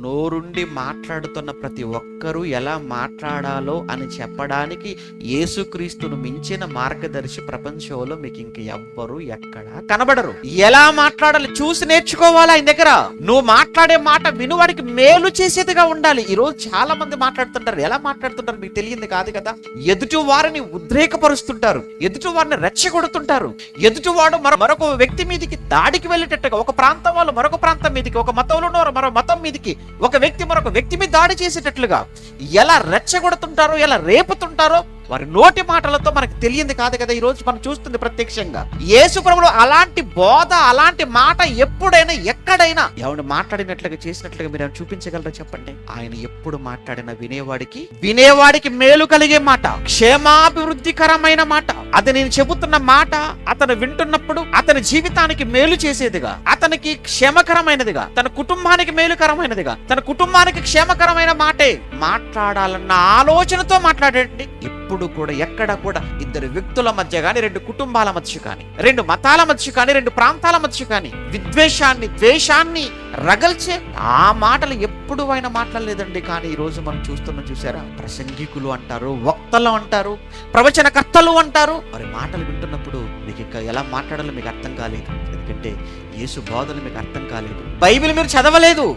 నోరుండి మాట్లాడుతున్న ప్రతి ఒక్కరూ ఎలా మాట్లాడాలో అని చెప్పడానికి యేసుక్రీస్తును మించిన మార్గదర్శి ప్రపంచంలో మీకు ఇంక ఎవ్వరు ఎక్కడా కనబడరు. ఎలా మాట్లాడాలి చూసి నేర్చుకోవాలి ఆయన దగ్గర. నువ్వు మాట్లాడే మాట వినువాడికి మేలు చేసేదిగా ఉండాలి. ఈ రోజు చాలా మంది మాట్లాడుతుంటారు. ఎలా మాట్లాడుతుంటారు మీకు తెలియంది కాదు కదా. ఎదుటి వారిని ఉద్రేకపరుస్తుంటారు, ఎదుటి వారిని రెచ్చగొడుతుంటారు, ఎదుటివాడు మరొక వ్యక్తి మీదకి దాడికి వెళ్ళేటట్టుగా, ఒక ప్రాంతం వాళ్ళు మరొక ప్రాంతం మీదకి, ఒక మతంలో మరో మతం మీదకి, ఒక వ్యక్తి మరొక వ్యక్తి మీద దాడి చేసేటట్లుగా ఎలా రెచ్చగొడుతుంటారో, ఎలా రేపుతుంటారో వారి నోటి మాటలతో మనకు తెలియంది కాదు కదా. ఈ రోజు మనం చూస్తుంది ప్రత్యక్షంగా. యేసు ప్రభువు అలాంటి బోధ, అలాంటి మాట ఎప్పుడైనా ఎక్కడైనా ఎవరు మాట్లాడినట్లుగా చేసినట్లుగా మీరు చూపించగలరా చెప్పండి? ఆయన ఎప్పుడు మాట్లాడిన వినేవాడికి మేలు కలిగే మాట, క్షేమాభివృద్ధికరమైన మాట. అది నేను చెబుతున్న మాట అతను వింటున్నప్పుడు అతని జీవితానికి మేలు చేసేదిగా, అతనికి క్షేమకరమైనదిగా, తన కుటుంబానికి మేలుకరమైనదిగా, తన కుటుంబానికి క్షేమకరమైన మాటే మాట్లాడాలన్న ఆలోచనతో మాట్లాడండి. ఎప్పుడు కూడా ఎక్కడ కూడా ఇద్దరు వ్యక్తుల మధ్య కానీ, రెండు కుటుంబాల మధ్య కానీ, రెండు మతాల మధ్య కానీ, రెండు ప్రాంతాల మధ్య కానీ విద్వేషాన్ని, ద్వేషాన్ని రగల్చే ఆ మాటలు ఎప్పుడు ఆయన మాట్లాడలేదండి. కానీ ఈ రోజు మనం చూసారా, ప్రసంగికులు అంటారు, వక్తలు అంటారు, ప్రవచనకర్తలు అంటారు. మరి మాటలు వింటున్నప్పుడు మీకు ఇంకా ఎలా మాట్లాడాలో మీకు అర్థం కాలేదు. ఎందుకంటే యేసు బోధలు మీకు అర్థం కాలేదు. బైబిల్ మీరు చదవలేదు.